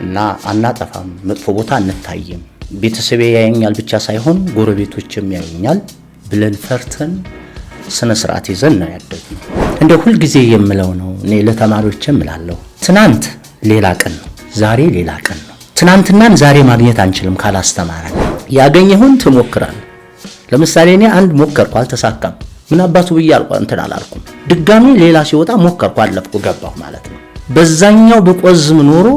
እና አናጠፋም፣ መጥፎ ቦታ አንታይም፣ ቤተሰቤ ያየኛል ብቻ ሳይሆን ጎረቤቶችም ያዩኛል ብለን ፈርተን ስነ ስርዓት ይዘን ነው ያደግነው። እንደ ሁሉ ጊዜ የምለው ነው እኔ ለተማሪዎችም እላለሁ፣ ትናንት ሌላ ቀን ነው፣ ዛሬ ሌላ ቀን ነው። ትናንትናን ዛሬ ማግኘት አንችልም ካላስተማረን። ያገኘሁን ትሞክራለህ። ለምሳሌ እኔ አንድ ሞከርኩ አልተሳካም፣ ምን አባቱ ብያለሁ እንትን አላልኩም። ድጋሚ ሌላ ሲወጣ ሞከርኩ አለፍኩ ገባሁ ማለት ነው። በዛኛው በቆዝም ኖሮ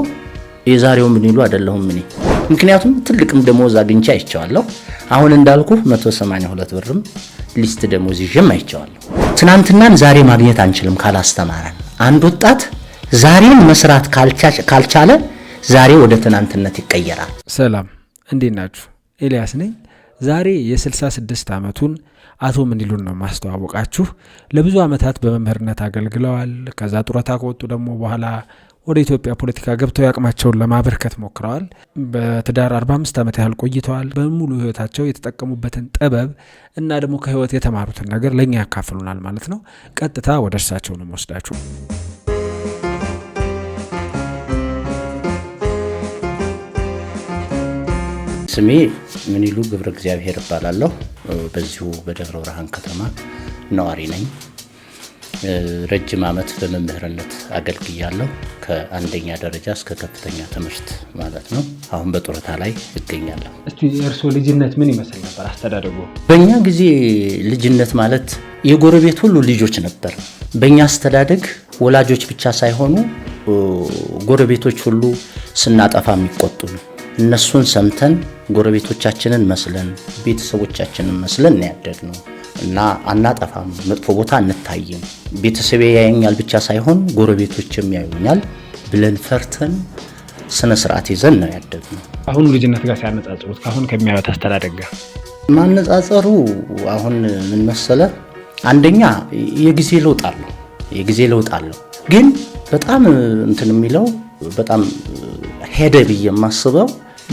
የዛሬው ምን ይሉ አይደለሁም እኔ። ምክንያቱም ትልቅም ደሞዝ አግኝቼ አይቻለሁ። አሁን እንዳልኩ 182 ብርም ሊስት ደሞዝ ይዤም አይቻለሁ። ትናንትናን ዛሬ ማግኘት አንችልም ካላስተማረን። አንድ ወጣት ዛሬን መስራት ካልቻለ ዛሬ ወደ ትናንትነት ይቀየራል። ሰላም እንዴት ናችሁ? ኤልያስ ነኝ። ዛሬ የ66 ዓመቱን አቶ ምንይሉን ነው ማስተዋወቃችሁ። ለብዙ ዓመታት በመምህርነት አገልግለዋል። ከዛ ጡረታ ከወጡ ደግሞ በኋላ ወደ ኢትዮጵያ ፖለቲካ ገብተው ያቅማቸውን ለማበርከት ሞክረዋል። በትዳር 45 ዓመት ያህል ቆይተዋል። በሙሉ ህይወታቸው የተጠቀሙበትን ጥበብ እና ደግሞ ከህይወት የተማሩትን ነገር ለኛ ያካፍሉናል ማለት ነው። ቀጥታ ወደ እርሳቸው ነው ወስዳችሁ። ስሜ ምንይሉ ገብረ እግዚአብሔር እባላለሁ። በዚሁ በደብረ ብርሃን ከተማ ነዋሪ ነኝ። ረጅም ዓመት በመምህርነት አገልግያለሁ። ከአንደኛ ደረጃ እስከ ከፍተኛ ትምህርት ማለት ነው። አሁን በጡረታ ላይ እገኛለሁ። እስቲ የእርሶ ልጅነት ምን ይመስል ነበር አስተዳደጉ? በእኛ ጊዜ ልጅነት ማለት የጎረቤት ሁሉ ልጆች ነበር። በእኛ አስተዳደግ ወላጆች ብቻ ሳይሆኑ ጎረቤቶች ሁሉ ስናጠፋ የሚቆጡ ነው። እነሱን ሰምተን ጎረቤቶቻችንን መስለን ቤተሰቦቻችንን መስለን ያደግነው እና አናጠፋም፣ መጥፎ ቦታ አንታይም፣ ቤተሰቤ ያየኛል ብቻ ሳይሆን ጎረቤቶችም ያዩኛል ብለን ፈርተን ስነ ስርዓት ይዘን ነው ያደግነው። አሁን ልጅነት ጋር ሲያነጻጽሩት ካሁን ከሚያዩት አስተዳደግ ጋር ማነጻጸሩ አሁን ምን መሰለ፣ አንደኛ የጊዜ ለውጥ አለው። ግን በጣም እንትን የሚለው በጣም ሄደ ብዬ የማስበው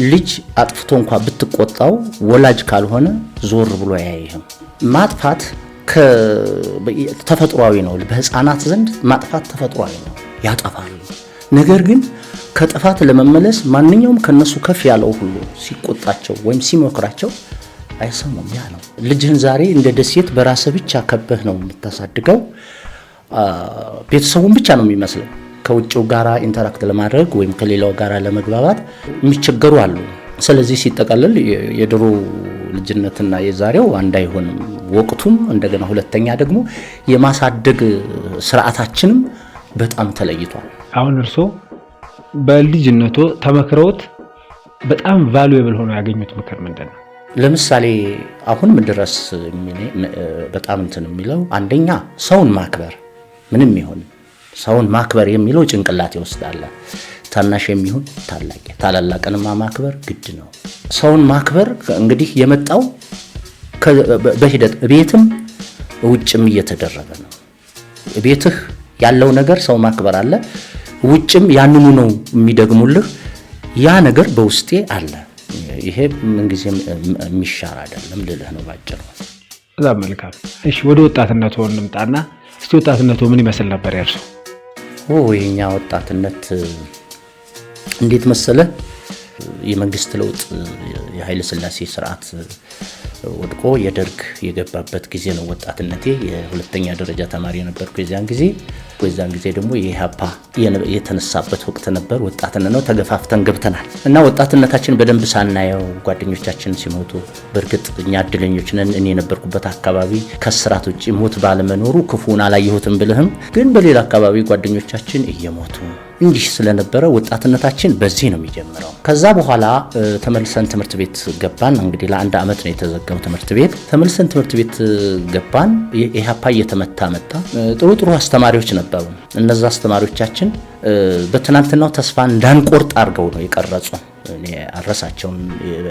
ልጅ አጥፍቶ እንኳን ብትቆጣው ወላጅ ካልሆነ ዞር ብሎ ያይህም። ማጥፋት ተፈጥሯዊ ነው። በህፃናት ዘንድ ማጥፋት ተፈጥሯዊ ነው፣ ያጠፋሉ። ነገር ግን ከጥፋት ለመመለስ ማንኛውም ከነሱ ከፍ ያለው ሁሉ ሲቆጣቸው ወይም ሲሞክራቸው አይሰሙም። ያ ነው። ልጅህን ዛሬ እንደ ደሴት በራስህ ብቻ ከበህ ነው የምታሳድገው። ቤተሰቡን ብቻ ነው የሚመስለው። ከውጭው ጋራ ኢንተራክት ለማድረግ ወይም ከሌላው ጋራ ለመግባባት የሚቸገሩ አሉ። ስለዚህ ሲጠቀለል የድሮ ልጅነትና የዛሬው አንድ አይሆንም። ወቅቱም እንደገና ሁለተኛ ደግሞ የማሳደግ ስርዓታችንም በጣም ተለይቷል። አሁን እርሶ በልጅነቶ ተመክረውት በጣም ቫልዩብል ሆኖ ያገኙት ምክር ምንድን ነው? ለምሳሌ አሁንም ድረስ በጣም እንትን የሚለው አንደኛ ሰውን ማክበር፣ ምንም ይሁን ሰውን ማክበር የሚለው ጭንቅላት ይወስዳል። ታናሽ የሚሆን ታላላቅንማ ማክበር ግድ ነው። ሰውን ማክበር እንግዲህ የመጣው በሂደት ቤትም ውጭም እየተደረገ ነው። ቤትህ ያለው ነገር ሰው ማክበር አለ፣ ውጭም ያንኑ ነው የሚደግሙልህ። ያ ነገር በውስጤ አለ። ይሄ ምንጊዜም የሚሻር አይደለም ልልህ ነው ባጭሩ። በጣም መልካም። እሺ ወደ ወጣትነቱ እንምጣና እስቲ ወጣትነቱ ምን ይመስል ነበር ያርሱ? የኛ ወጣትነት እንዴት መሰለ፣ የመንግስት ለውጥ የኃይለ ሥላሴ ስርዓት ወድቆ የደርግ የገባበት ጊዜ ነው ወጣትነቴ። የሁለተኛ ደረጃ ተማሪ ነበርኩ የዛን ጊዜ ደግሞ የኢህአፓ የተነሳበት ወቅት ነበር። ወጣትነት ነው፣ ተገፋፍተን ገብተናል እና ወጣትነታችን በደንብ ሳናየው ጓደኞቻችን ሲሞቱ፣ በእርግጥ እኛ እድለኞች ነን። እኔ የነበርኩበት አካባቢ ከስራት ውጪ ሞት ባለመኖሩ ክፉን አላየሁትም ብልህም፣ ግን በሌላ አካባቢ ጓደኞቻችን እየሞቱ እንዲህ ስለነበረ ወጣትነታችን በዚህ ነው የሚጀምረው። ከዛ በኋላ ተመልሰን ትምህርት ቤት ገባን። እንግዲህ ለአንድ ዓመት ነው የተዘጋው ትምህርት ቤት። ተመልሰን ትምህርት ቤት ገባን። ኢህአፓ እየተመታ መጣ። ጥሩ አስተማሪዎች ነበሩ። እነዛ አስተማሪዎቻችን በትናንትናው ተስፋ እንዳንቆርጥ አድርገው ነው የቀረጹ። እኔ አረሳቸውን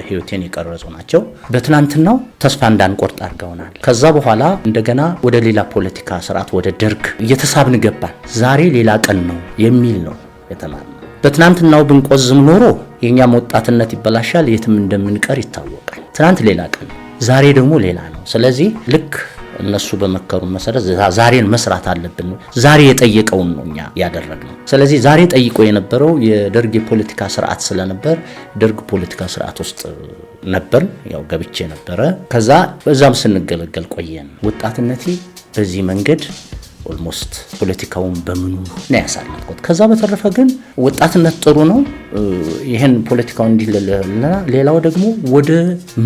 ህይወቴን የቀረጹ ናቸው። በትናንትናው ተስፋ እንዳንቆርጥ አድርገውናል። ከዛ በኋላ እንደገና ወደ ሌላ ፖለቲካ ስርዓት ወደ ደርግ እየተሳብን ገባን። ዛሬ ሌላ ቀን ነው የሚል ነው የተማርነው። በትናንትናው ብንቆዝም ኖሮ የኛም ወጣትነት ይበላሻል፣ የትም እንደምንቀር ይታወቃል። ትናንት ሌላ ቀን፣ ዛሬ ደግሞ ሌላ ነው። ስለዚህ ልክ እነሱ በመከሩ መሰረት ዛሬን መስራት አለብን። ዛሬ የጠየቀውን ነው እኛ ያደረግነው። ስለዚህ ዛሬ ጠይቆ የነበረው የደርግ የፖለቲካ ስርዓት ስለነበር ደርግ ፖለቲካ ስርዓት ውስጥ ነበር፣ ያው ገብቼ ነበረ። ከዛ በዛም ስንገለገል ቆየን። ወጣትነቴ በዚህ መንገድ ኦልሞስት ፖለቲካውን በምኑ ነው ያሳለፍኩት። ከዛ በተረፈ ግን ወጣትነት ጥሩ ነው። ይሄን ፖለቲካው እንዲለለና ሌላው ደግሞ ወደ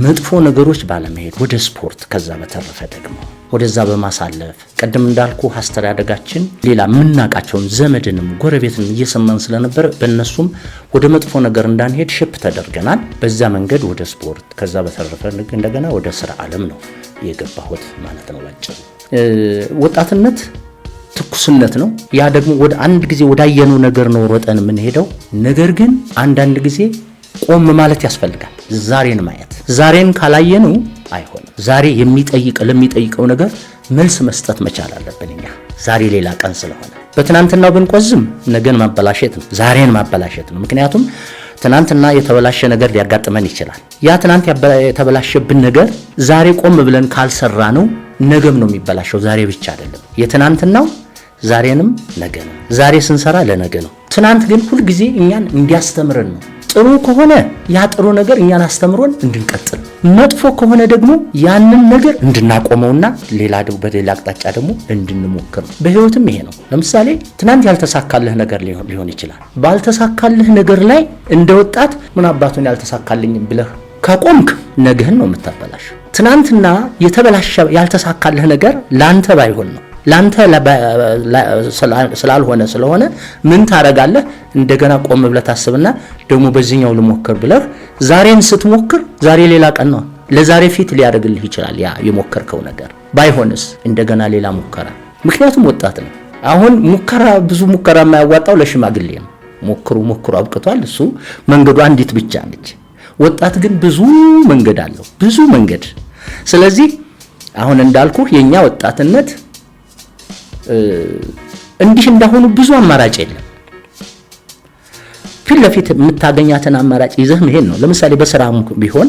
መጥፎ ነገሮች ባለመሄድ ወደ ስፖርት፣ ከዛ በተረፈ ደግሞ ወደዛ በማሳለፍ ቀደም እንዳልኩ አስተዳደጋችን ሌላ ምናቃቸውን ዘመድንም ጎረቤትንም እየሰማን ስለነበር በእነሱም ወደ መጥፎ ነገር እንዳንሄድ ሽፕ ተደርገናል። በዛ መንገድ ወደ ስፖርት፣ ከዛ በተረፈ እንደገና ወደ ስራ ዓለም ነው የገባሁት ማለት ነው ባጭሩ። ወጣትነት ትኩስነት ነው። ያ ደግሞ ወደ አንድ ጊዜ ወዳየነው ነገር ነው ሮጠን የምንሄደው። ነገር ግን አንዳንድ ጊዜ ቆም ማለት ያስፈልጋል። ዛሬን ማየት፣ ዛሬን ካላየነው አይሆንም። ዛሬ ለሚጠይቀው ነገር መልስ መስጠት መቻል አለብን እኛ። ዛሬ ሌላ ቀን ስለሆነ በትናንትናው ብንቆዝም ነገን ማበላሸት ነው፣ ዛሬን ማበላሸት ነው። ምክንያቱም ትናንትና የተበላሸ ነገር ሊያጋጥመን ይችላል። ያ ትናንት የተበላሸብን ነገር ዛሬ ቆም ብለን ካልሰራ ነው ነገም ነው የሚበላሸው። ዛሬ ብቻ አይደለም የትናንትናው፣ ዛሬንም ነገ ነው። ዛሬ ስንሰራ ለነገ ነው። ትናንት ግን ሁልጊዜ እኛን እንዲያስተምረን ነው። ጥሩ ከሆነ ያ ጥሩ ነገር እኛን አስተምሮን እንድንቀጥል፣ መጥፎ ከሆነ ደግሞ ያንን ነገር እንድናቆመውና በሌላ አቅጣጫ ደግሞ እንድንሞክር ነው። በህይወትም ይሄ ነው። ለምሳሌ ትናንት ያልተሳካልህ ነገር ሊሆን ይችላል። ባልተሳካልህ ነገር ላይ እንደ ወጣት ምን አባቱን ያልተሳካልኝ ብለህ ከቆምክ ነገህን ነው የምታበላሸው። ትናንትና ያልተሳካልህ ነገር ላንተ ባይሆን ነው ላንተ ስለሆነ ምን ታረጋለህ? እንደገና ቆም ብለህ ታስብና ደግሞ በዚህኛው ልሞክር ብለህ ዛሬን ስትሞክር ዛሬ ሌላ ቀን ነው። ለዛሬ ፊት ሊያደርግልህ ይችላል ያ የሞከርከው ነገር። ባይሆንስ እንደገና ሌላ ሙከራ። ምክንያቱም ወጣት ነው። አሁን ብዙ ሙከራ የማያዋጣው ለሽማግሌ ነው። ሞክሩ አብቅቷል። እሱ መንገዱ አንዲት ብቻ ነች። ወጣት ግን ብዙ መንገድ አለው፣ ብዙ መንገድ። ስለዚህ አሁን እንዳልኩ የኛ ወጣትነት እንዲህ እንዳሆኑ ብዙ አማራጭ የለም። ፊት ለፊት የምታገኛትን አማራጭ ይዘህ መሄድ ነው። ለምሳሌ በስራ ቢሆን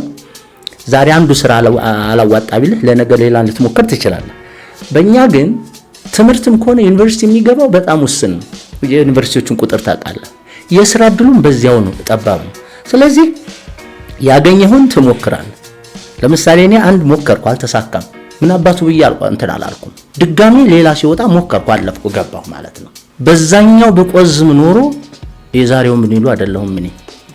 ዛሬ አንዱ ስራ አላዋጣ ቢልህ ለነገ ሌላ ልትሞክር ትችላለህ። በእኛ ግን ትምህርትም ከሆነ ዩኒቨርሲቲ የሚገባው በጣም ውስን ነው። የዩኒቨርሲቲዎችን ቁጥር ታውቃለህ። የስራ እድሉም በዚያው ነው፣ ጠባብ ነው። ስለዚህ ያገኘሁን ትሞክራለህ። ለምሳሌ እኔ አንድ ሞከርኩ፣ አልተሳካም። ምን አባቱ ብዬ አላልኩም። ድጋሚ ሌላ ሲወጣ ሞከርኩ፣ አለፍኩ፣ ገባሁ ማለት ነው። በዛኛው በቆዝም ኖሮ የዛሬው ምን ይሉ አይደለሁም። እኔ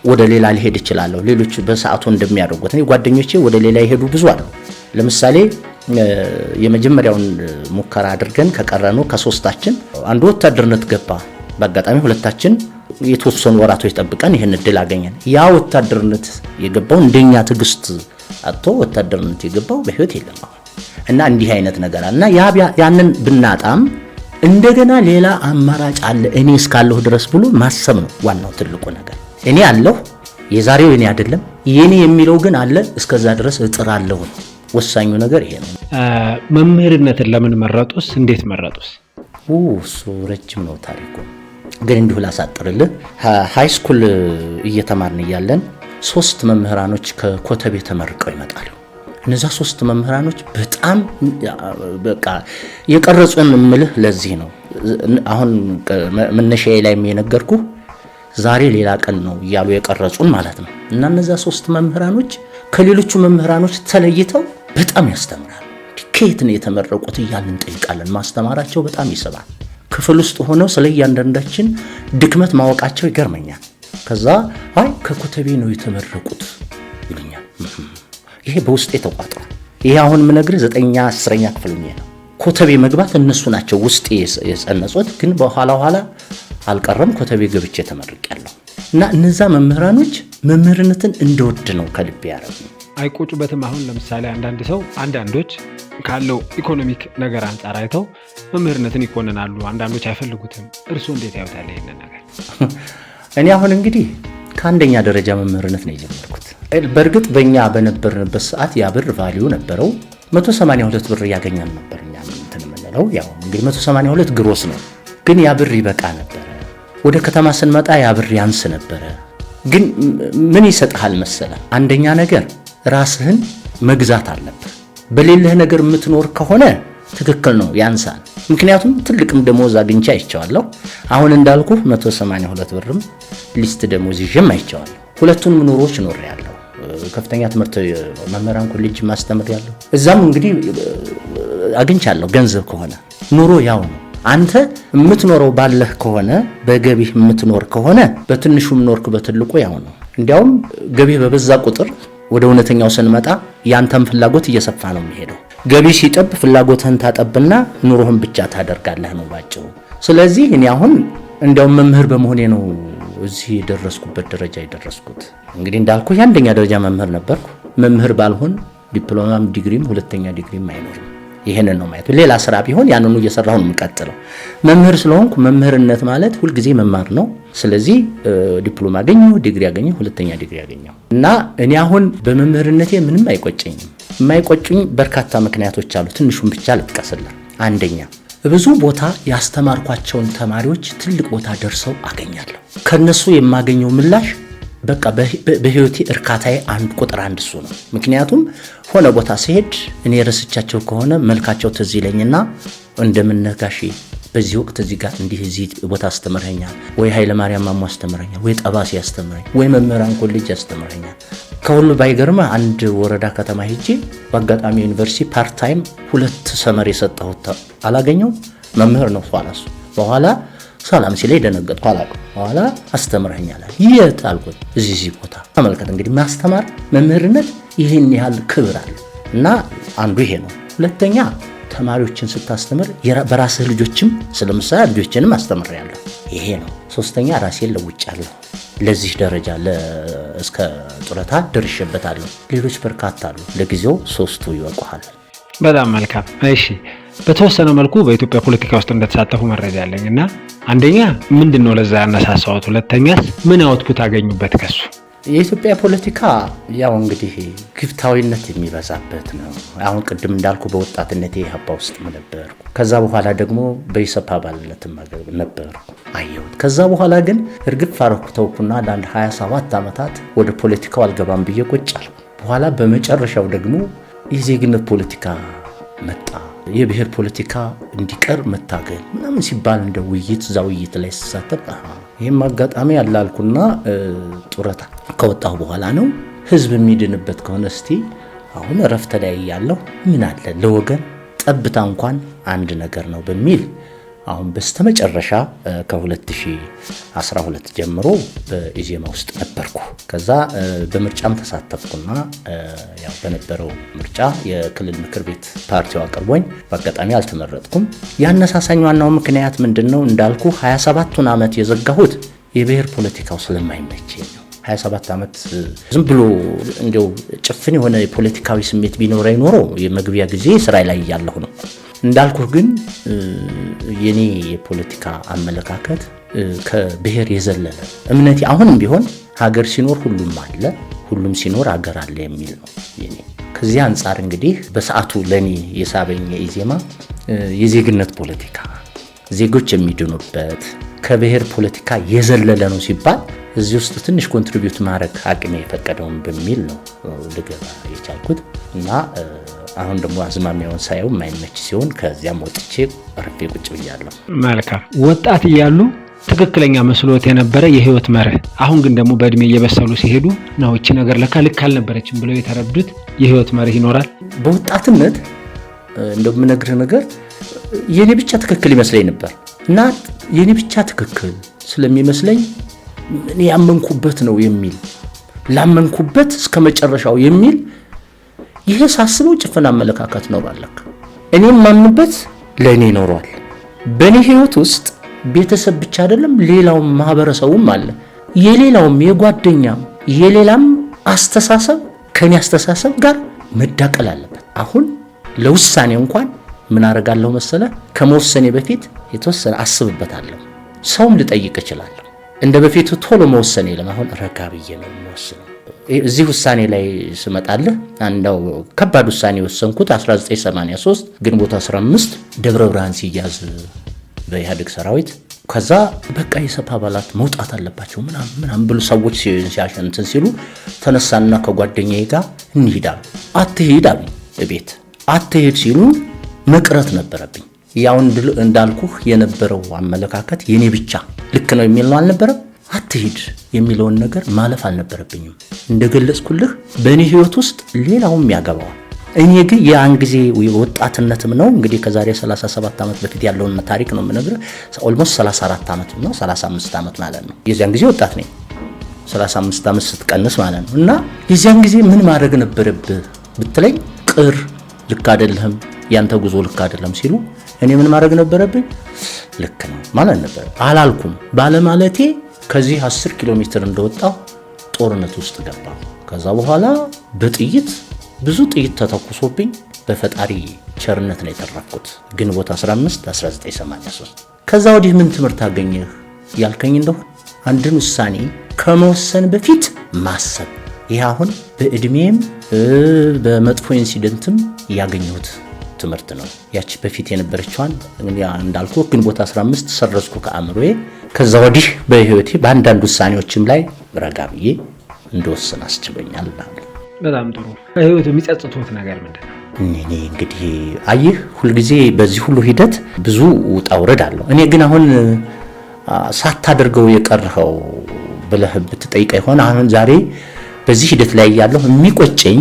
ወደ ሌላ ሊሄድ እችላለሁ። ሌሎች በሰዓቱ እንደሚያደርጉት እኔ ጓደኞቼ ወደ ሌላ ይሄዱ ብዙ አሉ። ለምሳሌ የመጀመሪያውን ሙከራ አድርገን ከቀረኑ ከሶስታችን አንዱ ወታደርነት ገባ። በአጋጣሚ ሁለታችን የተወሰኑ ወራቶች ጠብቀን ይሄን እድል አገኘን። ያ ወታደርነት የገባው እንደኛ ትግስት አጥቶ ወታደርነት የገባው በህይወት የለም እና እንዲህ አይነት ነገር አለና ያንን ብናጣም እንደገና ሌላ አማራጭ አለ እኔ እስካለሁ ድረስ ብሎ ማሰብ ነው ዋናው ትልቁ ነገር። እኔ አለሁ፣ የዛሬው እኔ አይደለም፣ የኔ የሚለው ግን አለ። እስከዛ ድረስ እጥራለሁ። ወሳኙ ነገር ይሄ ነው። መምህርነትን ለምን መረጡስ? እንዴት መረጡስ? እሱ ረጅም ነው ታሪኩ፣ ግን እንዲሁ ላሳጥርልህ። ሃይ ስኩል እየተማርን እያለን 3 መምህራኖች ከኮተቤ ተመርቀው ይመጣሉ። እነዛ 3 መምህራኖች በጣም በቃ የቀረጹን ምልህ ለዚህ ነው። አሁን መነሻዬ ላይ የነገርኩህ ዛሬ ሌላ ቀን ነው እያሉ የቀረጹን ማለት ነው። እና እነዛ 3 መምህራኖች ከሌሎቹ መምህራኖች ተለይተው በጣም ያስተምራሉ። ከየት ነው የተመረቁት እያልን እንጠይቃለን። ማስተማራቸው በጣም ይስባል። ክፍል ውስጥ ሆነው ስለ እያንዳንዳችን ድክመት ማወቃቸው ይገርመኛል። ከዛ አይ ከኮተቤ ነው የተመረቁት ይሉኛል። ይሄ በውስጤ ተቋጥሯል። ይሄ አሁን የምነግርህ 9ኛ 10ኛ ክፍል ነው። ኮተቤ መግባት እነሱ ናቸው ውስጤ የጸነጹት። ግን በኋላ አልቀረም ኮተቤ ገብቼ ተመርቄያለሁ። እና እነዛ መምህራኖች መምህርነትን እንደወድ ነው ከልቤ ያረጉ። አይቆጩበትም? አሁን ለምሳሌ አንዳንዶች ካለው ኢኮኖሚክ ነገር አንጻር አይተው መምህርነትን ይኮንናሉ፣ አንዳንዶች አይፈልጉትም። እርሱ እንዴት ያዩታል ይሄንን ነገር? እኔ አሁን እንግዲህ ከአንደኛ ደረጃ መምህርነት ነው የጀመርኩት። በእርግጥ በእኛ በነበርንበት ሰዓት ያ ብር ቫልዩ ነበረው። 182 ብር ያገኛል ነበር እኛ እንትን የምንለው። ያው እንግዲህ 182 ግሮስ ነው፣ ግን ያ ብር ይበቃ ነበር። ወደ ከተማ ስንመጣ ያ ብር ያንስ ነበረ። ግን ምን ይሰጥሃል መሰለ? አንደኛ ነገር ራስህን መግዛት አለብህ። በሌለህ ነገር የምትኖር ከሆነ ትክክል ነው ያንሳል። ምክንያቱም ትልቅም ደሞዝ አግኝቼ አይቼዋለሁ። አሁን እንዳልኩ 182 ብርም ሊስት ደሞዝ ይዤም አይቼዋለሁ። ሁለቱንም ኑሮዎች ኖሬያለሁ። ከፍተኛ ትምህርት መምህራን ኮሌጅ ማስተምሬያለሁ። እዛም እንግዲህ አግኝቻለሁ። ገንዘብ ከሆነ ኑሮ ያው ነው። አንተ የምትኖረው ባለህ ከሆነ በገቢህ የምትኖር ከሆነ በትንሹም ኖርክ በትልቁ ያው ነው። እንዲያውም ገቢህ በበዛ ቁጥር ወደ እውነተኛው ስንመጣ ያንተም ፍላጎት እየሰፋ ነው የሚሄደው። ገቢ ሲጠብ ፍላጎትህን ታጠብና ኑሮህን ብቻ ታደርጋለህ ነው ባጭሩ። ስለዚህ እኔ አሁን እንዲያውም መምህር በመሆኔ ነው እዚህ የደረስኩበት ደረጃ የደረስኩት። እንግዲህ እንዳልኩ የአንደኛ ደረጃ መምህር ነበርኩ። መምህር ባልሆን ዲፕሎማም ዲግሪም ሁለተኛ ዲግሪም አይኖርም። ይሄንን ነው ማለት። ሌላ ስራ ቢሆን ያንኑ እየሰራሁ ነው የምቀጥለው። መምህር ስለሆንኩ መምህርነት ማለት ሁልጊዜ መማር ነው። ስለዚህ ዲፕሎማ አገኘሁ፣ ዲግሪ አገኘሁ፣ ሁለተኛ ዲግሪ አገኘሁ እና እኔ አሁን በመምህርነቴ ምንም አይቆጨኝም። የማይቆጩኝ በርካታ ምክንያቶች አሉ። ትንሹን ብቻ ልጥቀስልህ። አንደኛ ብዙ ቦታ ያስተማርኳቸውን ተማሪዎች ትልቅ ቦታ ደርሰው አገኛለሁ። ከነሱ የማገኘው ምላሽ በቃ በህይወቴ እርካታዬ ቁጥር አንድ እሱ ነው። ምክንያቱም ሆነ ቦታ ሲሄድ እኔ ረስቻቸው ከሆነ መልካቸው ትዝ ይለኝና እንደምነጋሽ በዚህ ወቅት እዚህ ጋር እንዲህ እዚህ ቦታ አስተምረኛል ወይ ኃይለ ማርያም ማሞ አስተምረኛል ወይ ጠባሲ አስተምረኛል ወይ መምህራን ኮሌጅ አስተምረኛል። ከሁሉ ባይገርማ አንድ ወረዳ ከተማ ሄጄ በአጋጣሚ ዩኒቨርሲቲ ፓርት ታይም 2 ሰመር የሰጠሁት አላገኘው መምህር ነው ሷላሱ። በኋላ ሰላም ሲለኝ ደነገጥኩ። አላውቅም። በኋላ አስተምረኛል። የት አልኩት። እዚህ ቦታ። ተመልከት እንግዲህ ማስተማር መምህርነት ይህን ያህል ክብር አለ እና አንዱ ይሄ ነው። ሁለተኛ ተማሪዎችን ስታስተምር በራስህ ልጆችም ስለምሳሌ ልጆችንም አስተምሬያለሁ። ይሄ ነው። ሶስተኛ ራሴን ለውጫለሁ። ለዚህ ደረጃ እስከ ጡረታ ደርሼበታለሁ። ሌሎች በርካታ አሉ። ለጊዜው 3ቱ ይበቃሃል። በጣም መልካም። እሺ፣ በተወሰነ መልኩ በኢትዮጵያ ፖለቲካ ውስጥ እንደተሳተፉ መረጃ አለኝ እና አንደኛ ምንድነው ለዛ ያነሳሳውት? ሁለተኛስ ምን አውትፑት አገኙበት ከሱ? የኢትዮጵያ ፖለቲካ ያው እንግዲህ ግብታዊነት የሚበዛበት ነው። አሁን ቅድም እንዳልኩ በወጣትነቴ ኢህአፓ ውስጥ ነበርኩ። ከዛ በኋላ ደግሞ በኢሰፓ አባልነትም ነበርኩ አየሁት። ከዛ በኋላ ግን እርግፍ አደረኩ ተውኩና ለአንድ 27 ዓመታት ወደ ፖለቲካው አልገባም ብዬ ቁጭ አልኩ። በኋላ በመጨረሻው ደግሞ የዜግነት ፖለቲካ መጣ። የብሔር ፖለቲካ እንዲቀር መታገል ምናምን ሲባል እንደ ውይይት እዛ ውይይት ላይ ተሳተፍ። ይህም አጋጣሚ ያላልኩና ጡረታ ከወጣሁ በኋላ ነው ህዝብ የሚድንበት ከሆነ እስቲ አሁን እረፍት ላይ ያለው ምን አለ ለወገን ጠብታ እንኳን አንድ ነገር ነው በሚል አሁን በስተመጨረሻ ከ2012 ጀምሮ በኢዜማ ውስጥ ነበርኩ። ከዛ በምርጫም ተሳተፍኩና ያው በነበረው ምርጫ የክልል ምክር ቤት ፓርቲው አቅርቦኝ በአጋጣሚ አልተመረጥኩም። ያነሳሳኝ ዋናው ምክንያት ምንድነው? እንዳልኩ 27ቱን ዓመት የዘጋሁት የብሔር ፖለቲካው ስለማይመቸኝ ነው። 27 ዓመት ዝም ብሎ እንደው ጭፍን የሆነ የፖለቲካዊ ስሜት ቢኖረኝ ኖሮ የመግቢያ ጊዜ ስራ ላይ ያለሁ ነው። እንዳልኩህ ግን የኔ የፖለቲካ አመለካከት ከብሔር የዘለለ እምነቴ አሁንም ቢሆን ሀገር ሲኖር ሁሉም አለ፣ ሁሉም ሲኖር ሀገር አለ የሚል ነው የኔ። ከዚህ አንጻር እንግዲህ በሰዓቱ ለኔ የሳበኝ የኢዜማ የዜግነት ፖለቲካ ዜጎች የሚድኑበት ከብሔር ፖለቲካ የዘለለ ነው ሲባል እዚህ ውስጥ ትንሽ ኮንትሪቢዩት ማድረግ አቅሜ የፈቀደውን በሚል ነው ልገባ የቻልኩት እና አሁን ደግሞ አዝማሚያውን ሳየው የማይመች ሲሆን ከዚያም ወጥቼ አርፌ ቁጭ ብያለሁ። መልካም። ወጣት እያሉ ትክክለኛ መስሎት የነበረ የህይወት መርህ አሁን ግን ደግሞ በእድሜ እየበሰሉ ሲሄዱ ነው እቺ ነገር ለካ ልክ አልነበረችም ብለው የተረዱት የህይወት መርህ ይኖራል። በወጣትነት እንደምነግርህ ነገር የኔ ብቻ ትክክል ይመስለኝ ነበር እና የኔ ብቻ ትክክል ስለሚመስለኝ እኔ ያመንኩበት ነው የሚል ላመንኩበት እስከ መጨረሻው የሚል ይሄ ሳስበው ጭፍን አመለካከት ነው ባለክ እኔም ማምንበት ለኔ ኖሯል። በኔ ህይወት ውስጥ ቤተሰብ ብቻ አይደለም ሌላውም ማህበረሰቡም አለ። የሌላውም የጓደኛም የሌላም አስተሳሰብ ከኔ አስተሳሰብ ጋር መዳቀል አለበት። አሁን ለውሳኔ እንኳን ምን አደርጋለሁ መሰለ? ከመወሰኔ በፊት የተወሰነ አስብበታለሁ። ሰውም ልጠይቅ እችላለሁ። እንደ በፊቱ ቶሎ መወሰኔ ለማሆን ረጋ ብዬ ነው የምወስነው። እዚህ ውሳኔ ላይ ስመጣለህ አንዳው ከባድ ውሳኔ ወሰንኩት 1983 ግንቦት 15 ደብረ ብርሃን ሲያዝ በኢህአዴግ ሰራዊት። ከዛ በቃ የሰፓ አባላት መውጣት አለባቸው ምናምን ብሉ ሰዎች ሲያሸንትን ሲሉ ተነሳና ከጓደኛዬ ጋር እንሂዳሉ። አትሄድ አሉኝ። ቤት አትሄድ ሲሉ መቅረት ነበረብኝ። ያው እንዳልኩህ የነበረው አመለካከት የኔ ብቻ ልክ ነው የሚል ነው አልነበረም። አትሂድ የሚለውን ነገር ማለፍ አልነበረብኝም። እንደገለጽኩልህ በእኔ ህይወት ውስጥ ሌላውም ያገባዋል። እኔ ግን ያን ጊዜ ወጣትነትም ነው እንግዲህ ከዛሬ 37 ዓመት በፊት ያለውን ታሪክ ነው የምነግርህ። ኦልሞስት 34 ዓመት ነው 35 ዓመት ማለት ነው። የዚያን ጊዜ ወጣት ነኝ 35 ዓመት ስትቀንስ ማለት ነው። እና የዚያን ጊዜ ምን ማድረግ ነበረብህ ብትለኝ ቅር ልክ አይደለም ያንተ ጉዞ ልክ አይደለም ሲሉ እኔ ምን ማድረግ ነበረብኝ? ልክ ነው ማለት ነበር። አላልኩም። ባለማለቴ ከዚህ 10 ኪሎ ሜትር እንደወጣው ጦርነት ውስጥ ገባ። ከዛ በኋላ በጥይት ብዙ ጥይት ተተኩሶብኝ በፈጣሪ ቸርነት ነው የተረፍኩት። ግንቦት 15 1983። ከዛ ወዲህ ምን ትምህርት አገኘህ ያልከኝ እንደሆነ አንድን ውሳኔ ከመወሰን በፊት ማሰብ። ይህ አሁን በእድሜም በመጥፎ ኢንሲደንትም ያገኘሁት ትምህርት ነው። ያቺ በፊት የነበረችዋን እንዳልኩ ግንቦት 15 ሰረዝኩ ከአእምሮዬ። ከዛ ወዲህ በህይወቴ በአንዳንድ ውሳኔዎችም ላይ ረጋ ብዬ እንደወሰን አስችሎኛል። በጣም ጥሩ። በህይወት የሚጸጽቱት ነገር ምንድነው? እኔ እንግዲህ አየህ ሁልጊዜ በዚህ ሁሉ ሂደት ብዙ ውጣ ውረድ አለው። እኔ ግን አሁን ሳታደርገው የቀረኸው ብለህ ብትጠይቀኝ ሆነ አሁን ዛሬ በዚህ ሂደት ላይ ያለው የሚቆጨኝ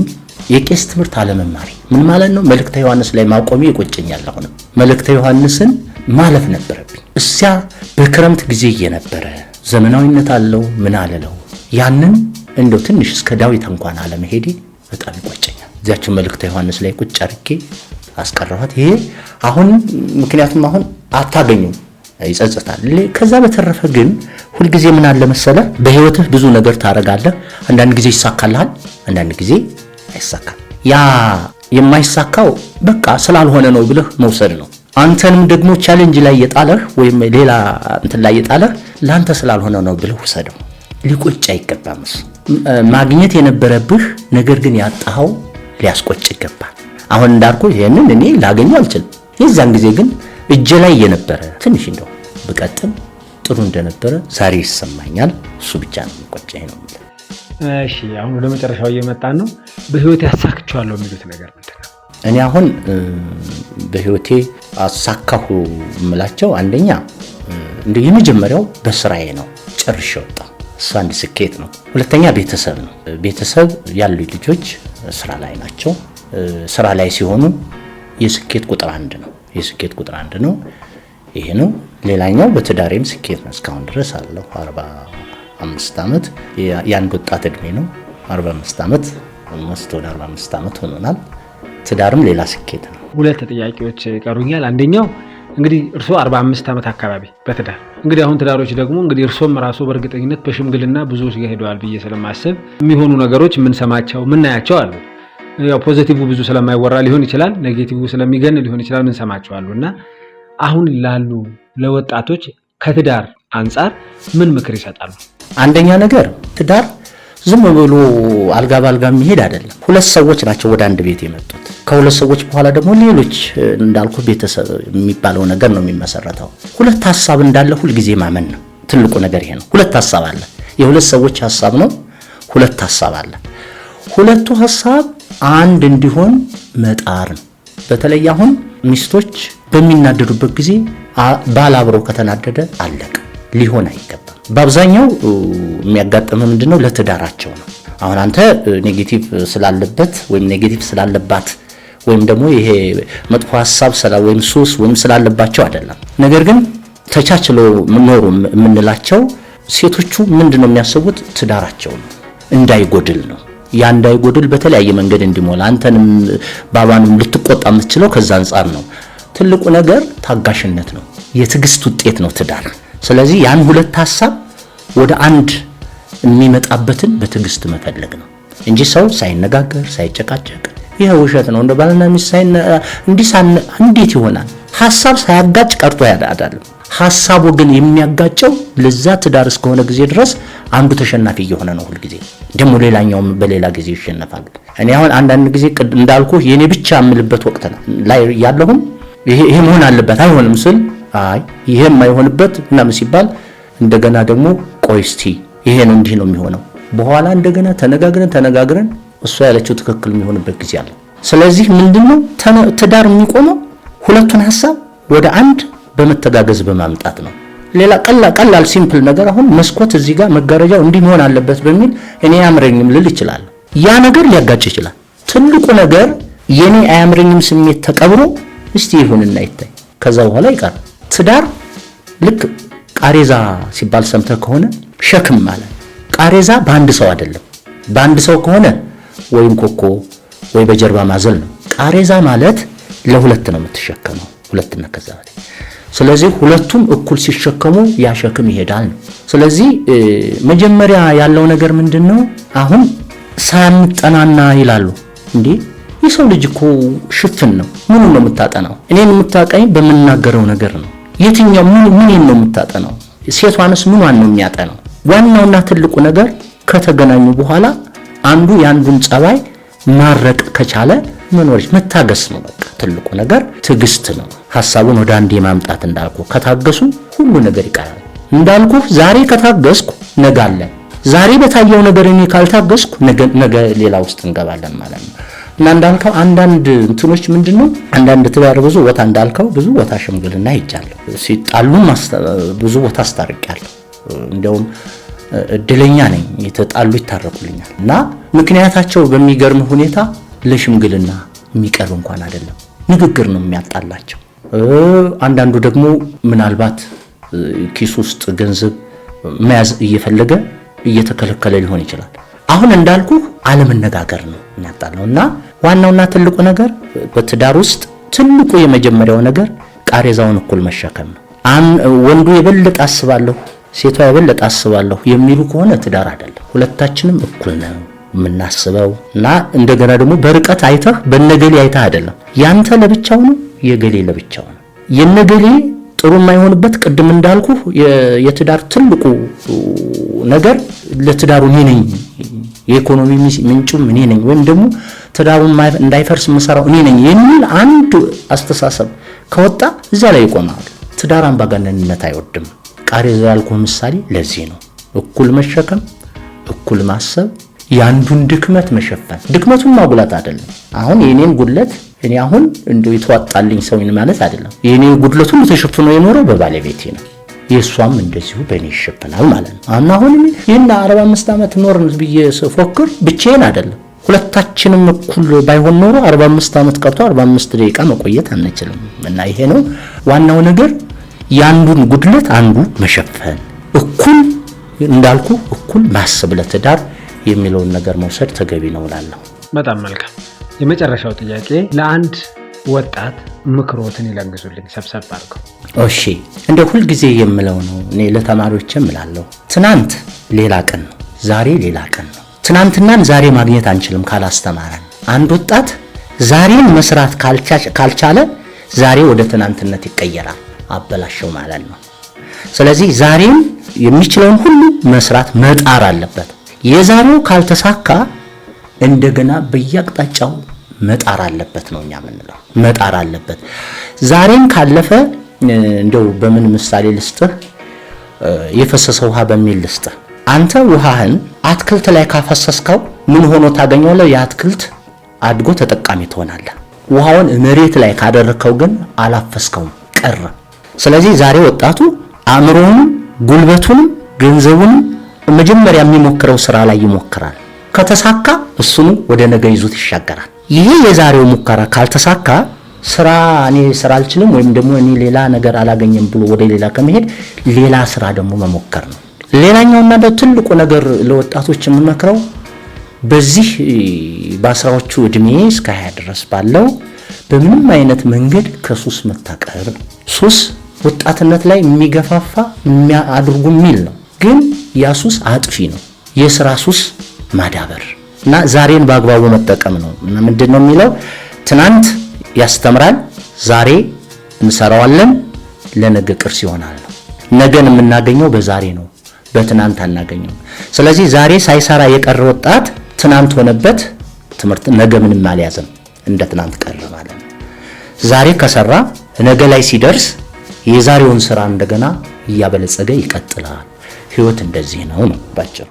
የቄስ ትምህርት አለመማሪ። ምን ማለት ነው? መልእክተ ዮሐንስ ላይ ማቆሜ ይቆጨኛል። አሁንም መልእክተ ዮሐንስን ማለፍ ነበረብኝ። እዚያ በክረምት ጊዜ የነበረ ዘመናዊነት አለው ምን አለለው ያንን እንደው ትንሽ እስከ ዳዊት እንኳን አለመሄዴ በጣም ይቆጨኛል። እዚያችን መልእክተ ዮሐንስ ላይ ቁጭ አድርጌ አስቀረኋት። ይሄ አሁን ምክንያቱም አሁን አታገኙም ይጸጽታል። ከዛ በተረፈ ግን ሁልጊዜ ምን አለ መሰለህ በህይወትህ ብዙ ነገር ታረጋለህ። አንዳንድ ጊዜ ይሳካልሃል፣ አንዳንድ ጊዜ አይሳካም። ያ የማይሳካው በቃ ስላልሆነ ነው ብለህ መውሰድ ነው። አንተንም ደግሞ ቻሌንጅ ላይ የጣለህ ወይም ሌላ እንትን ላይ የጣለህ ላንተ ስላልሆነ ነው ብለህ ወሰደው። ሊቆጭ አይገባም። ማግኘት የነበረብህ ነገር ግን ያጣኸው ሊያስቆጭ ይገባል። አሁን እንዳልኩ ይሄንን እኔ ላገኘው አልችልም። የዛን ጊዜ ግን እጄ ላይ የነበረ ትንሽ እንደው በቀጥም ጥሩ እንደነበረ ዛሬ ይሰማኛል። እሱ ብቻ ነው የሚቆጨኝ ነው። እሺ አሁን ወደ መጨረሻው እየመጣን ነው። በህይወቴ አሳክቻለሁ የሚሉት ነገር ምንድነው? እኔ አሁን በህይወቴ አሳካሁ የምላቸው አንደኛ እንደ የመጀመሪያው በስራዬ ነው ጨርሼ ወጣሁ። እሱ አንድ ስኬት ነው። ሁለተኛ ቤተሰብ ነው። ቤተሰብ ያሉ ልጆች ስራ ላይ ናቸው። ስራ ላይ ሲሆኑ የስኬት ቁጥር አንድ ነው። የስኬት ቁጥር አንድ ነው። ይሄ ነው። ሌላኛው በትዳሬም ስኬት ነው። እስካሁን ድረስ አለሁ 45 ዓመት የአንድ ወጣት እድሜ ነው። 45 ዓመት ወደ 45 ዓመት ሆኖናል። ትዳርም ሌላ ስኬት ነው። ሁለት ጥያቄዎች ይቀሩኛል። አንደኛው እንግዲህ እርሶ 45 ዓመት አካባቢ በትዳር እንግዲህ አሁን ትዳሮች ደግሞ እንግዲህ እርሶም ራሱ በእርግጠኝነት በሽምግልና ብዙዎች ጋር ሄደዋል ብዬ ስለማስብ የሚሆኑ ነገሮች የምንሰማቸው የምናያቸው አሉ። ያው ፖዚቲቭ ብዙ ስለማይወራ ሊሆን ይችላል፣ ኔጌቲቭ ስለሚገን ሊሆን ይችላል የምንሰማቸው አሉና አሁን ላሉ ለወጣቶች ከትዳር አንጻር ምን ምክር ይሰጣሉ? አንደኛ ነገር ትዳር ዝም ብሎ አልጋ ባልጋ የሚሄድ አይደለም። ሁለት ሰዎች ናቸው ወደ አንድ ቤት የመጡት። ከሁለት ሰዎች በኋላ ደግሞ ሌሎች እንዳልኩ ቤተሰብ የሚባለው ነገር ነው የሚመሰረተው። ሁለት ሐሳብ እንዳለ ሁሉ ጊዜ ማመን ነው። ትልቁ ነገር ይሄ ነው። ሁለት ሐሳብ አለ። የሁለት ሰዎች ሐሳብ ነው። ሁለት ሐሳብ አለ። ሁለቱ ሐሳብ አንድ እንዲሆን መጣር ነው። በተለይ አሁን ሚስቶች በሚናደዱበት ጊዜ ባል አብሮ ከተናደደ አለቀ፣ ሊሆን አይገባም። በአብዛኛው የሚያጋጥመው ምንድነው? ለትዳራቸው ነው። አሁን አንተ ኔጌቲቭ ስላለበት ወይም ኔጌቲቭ ስላለባት ወይም ደግሞ ይሄ መጥፎ ሐሳብ ወይም ሱስ ወይም ስላለባቸው አይደለም። ነገር ግን ተቻችሎ ኖሩ የምንላቸው ሴቶቹ ምንድነው የሚያስቡት? ትዳራቸው ነው እንዳይጎድል ነው። ያ እንዳይጎድል በተለያየ መንገድ እንዲሞላ አንተንም ባባንም ልትቆጣ የምትችለው ከዛ አንፃር ነው። ትልቁ ነገር ታጋሽነት ነው። የትዕግስት ውጤት ነው ትዳር። ስለዚህ ያን ሁለት ሐሳብ ወደ አንድ የሚመጣበትን በትዕግስት መፈለግ ነው እንጂ ሰው ሳይነጋገር ሳይጨቃጨቅ ይሄ ውሸት ነው። እንደ ባልና ሚስት እንዴት ይሆናል? ሐሳብ ሳያጋጭ ቀርቶ አይደለም። ሐሳቡ ግን የሚያጋጨው ለዛ ትዳር እስከሆነ ጊዜ ድረስ አንዱ ተሸናፊ እየሆነ ነው። ሁሉ ጊዜ ደግሞ ሌላኛውም በሌላ ጊዜ ይሸነፋል። እኔ አሁን አንዳንድ ጊዜ እንዳልኩ የኔ ብቻ የምልበት ወቅት ላይ ያለሁም ይሄ መሆን አለበት አይሆንም ስል ይሄ የማይሆንበት ምናምን ሲባል እንደገና ደግሞ ቆይ እስቲ ይሄ ነው እንዲህ ነው የሚሆነው በኋላ እንደገና ተነጋግረን እሷ ያለችው ትክክል የሚሆንበት ጊዜ አለ። ስለዚህ ምንድነው ትዳር የሚቆመው ሁለቱን ሐሳብ ወደ አንድ በመተጋገዝ በማምጣት ነው። ሌላ ቀላል ሲምፕል ነገር አሁን መስኮት እዚህ ጋር መጋረጃው እንዲህ መሆን አለበት በሚል እኔ አያምረኝም ልል ይችላል። ያ ነገር ሊያጋጭ ይችላል። ትልቁ ነገር የኔ አያምረኝም ስሜት ተቀብሮ እስቲ ይሁንና ይታይ፣ ከዛ በኋላ ይቀር። ትዳር ልክ ቃሬዛ ሲባል ሰምተህ ከሆነ ሸክም ማለት ቃሬዛ በአንድ ሰው አይደለም። በአንድ ሰው ከሆነ ወይም ኮኮ ወይ በጀርባ ማዘል ነው። ቃሬዛ ማለት ለሁለት ነው የምትሸከመው፣ ሁለትና ከዛ በላይ። ስለዚህ ሁለቱም እኩል ሲሸከሙ ያ ሸክም ይሄዳል ነው። ስለዚህ መጀመሪያ ያለው ነገር ምንድነው? አሁን ሳንጠናና ይላሉ እንዴ የሰው ልጅ እኮ ሽፍን ነው። ምኑ ነው የምታጠናው? እኔን የምታቀኝ በመናገረው ነገር ነው። የትኛው ምንን ነው የምታጠናው? ሴቷንስ ምኗን ነው የሚያጠናው? ዋናውና ትልቁ ነገር ከተገናኙ በኋላ አንዱ ያንዱን ጸባይ ማረቅ ከቻለ መኖርሽ መታገስ ነው። በቃ ትልቁ ነገር ትዕግስት ነው። ሐሳቡን ወደ አንዴ ማምጣት እንዳልኩ ከታገሱ ሁሉ ነገር ይቀራል። እንዳልኩ ዛሬ ከታገስኩ ነገ አለ። ዛሬ በታየው ነገር እኔ ካልታገስኩ ነገ ሌላ ውስጥ እንገባለን ማለት ነው። እና እንዳልከው አንዳንድ እንትኖች ምንድነው አንዳንድ ትዳር ብዙ ቦታ እንዳልከው ብዙ ቦታ ሽምግልና ይቻላል። ሲጣሉ ብዙ ቦታ አስታርቂያለሁ። እንደውም እድለኛ ነኝ የተጣሉ ይታረቁልኛል። እና ምክንያታቸው በሚገርም ሁኔታ ለሽምግልና የሚቀርብ እንኳን አይደለም፣ ንግግር ነው የሚያጣላቸው። አንዳንዱ ደግሞ ምናልባት ኪስ ውስጥ ገንዘብ መያዝ እየፈለገ እየተከለከለ ሊሆን ይችላል። አሁን እንዳልኩ አለመነጋገር ነው የሚያጣለው። እና ዋናውና ትልቁ ነገር በትዳር ውስጥ ትልቁ የመጀመሪያው ነገር ቃሬዛውን እኩል መሸከም ነው። ወንዱ የበለጠ አስባለሁ ሴቷ የበለጠ አስባለሁ የሚሉ ከሆነ ትዳር አይደለም። ሁለታችንም እኩል ነው የምናስበው። እና እንደገና ደግሞ በርቀት አይተህ በነገሌ አይተህ አይደለም። ያንተ ለብቻው ነው፣ የገሌ ለብቻው ነው። የነገሌ ጥሩ የማይሆንበት ቅድም እንዳልኩ የትዳር ትልቁ ነገር ለትዳሩ እኔ ነኝ፣ የኢኮኖሚ ምንጩም እኔ ነኝ፣ ወይም ደግሞ ትዳሩን እንዳይፈርስ መሰራው እኔ ነኝ የሚል አንድ አስተሳሰብ ከወጣ እዛ ላይ ይቆማል። ትዳር አምባገነንነት አይወድም። ቃሬዛ ያልኩህ ምሳሌ ለዚህ ነው። እኩል መሸከም፣ እኩል ማሰብ፣ ያንዱን ድክመት መሸፈን። ድክመቱን ማጉላት አይደለም። አሁን የኔን ጉድለት እኔ አሁን እንደው የተዋጣልኝ ሰው ማለት አይደለም። የኔ ጉድለት ሁሉ ተሸፍኖ የኖረው በባለቤቴ ነው። የሷም እንደዚሁ በእኔ ይሸፈናል ማለት ነው። አሁን ይሄን 45 ዓመት ኖርን ብዬ ስፎክር ብቻዬን አይደለም። ሁለታችንም እኩል ባይሆን ኖሮ 45 ዓመት ቀርቶ 45 ደቂቃ መቆየት አንችልም። እና ይሄ ነው ዋናው ነገር፣ ያንዱን ጉድለት አንዱ መሸፈን፣ እኩል እንዳልኩ እኩል ማሰብ ለትዳር የሚለውን ነገር መውሰድ ተገቢ ነው እላለሁ። በጣም መልካም። የመጨረሻው ጥያቄ ለአንድ ወጣት ምክሮትን ይለግሱልኝ ሰብሰብ አድርገው። እሺ እንደ ሁል ጊዜ የምለው ነው፣ እኔ ለተማሪዎችም እላለሁ፣ ትናንት ሌላ ቀን ነው፣ ዛሬ ሌላ ቀን ነው። ትናንትናን ዛሬ ማግኘት አንችልም ካላስተማረን። አንድ ወጣት ዛሬን መስራት ካልቻለ ዛሬ ወደ ትናንትነት ይቀየራል፣ አበላሸው ማለት ነው። ስለዚህ ዛሬን የሚችለውን ሁሉ መስራት መጣር አለበት። የዛሬው ካልተሳካ እንደገና በየአቅጣጫው መጣር አለበት ነው እኛ የምንለው። መጣር አለበት። ዛሬን ካለፈ እንደው በምን ምሳሌ ልስጥህ? የፈሰሰ ውሃ በሚል ልስጥህ። አንተ ውሃህን አትክልት ላይ ካፈሰስከው ምን ሆኖ ታገኘዋለህ? የአትክልት አድጎ ተጠቃሚ ትሆናለህ። ውሃውን መሬት ላይ ካደረከው ግን አላፈስከውም፣ ቀረ። ስለዚህ ዛሬ ወጣቱ አእምሮውንም ጉልበቱንም ገንዘቡንም መጀመሪያ የሚሞክረው ስራ ላይ ይሞክራል። ከተሳካ እሱኑ ወደ ነገ ይዞት ይሻገራል። ይሄ የዛሬው ሙከራ ካልተሳካ እኔ ስራ አልችልም ወይም ደግሞ እኔ ሌላ ነገር አላገኘም ብሎ ወደ ሌላ ከመሄድ ሌላ ስራ ደግሞ መሞከር ነው። ሌላኛውና ትልቁ ነገር ለወጣቶች የምመክረው በዚህ በአስራዎቹ እድሜ እስከ 20 ድረስ ባለው በምንም አይነት መንገድ ከሱስ መታቀብ። ሱስ ወጣትነት ላይ የሚገፋፋ የሚያድርጉ የሚል ነው፣ ግን ያ ሱስ አጥፊ ነው። የስራ ሱስ ማዳበር እና ዛሬን በአግባቡ መጠቀም ነው። ምንድነው የሚለው? ትናንት ያስተምራል፣ ዛሬ እንሰራዋለን፣ ለነገ ቅርስ ይሆናል ነው። ነገን የምናገኘው በዛሬ ነው፣ በትናንት አናገኘው። ስለዚህ ዛሬ ሳይሰራ የቀረ ወጣት ትናንት ሆነበት ትምህርት፣ ነገ ምንም አልያዘም፣ እንደ ትናንት ቀረ ማለት ነው። ዛሬ ከሰራ ነገ ላይ ሲደርስ የዛሬውን ስራ እንደገና እያበለጸገ ይቀጥላል። ህይወት እንደዚህ ነው ባጭሩ።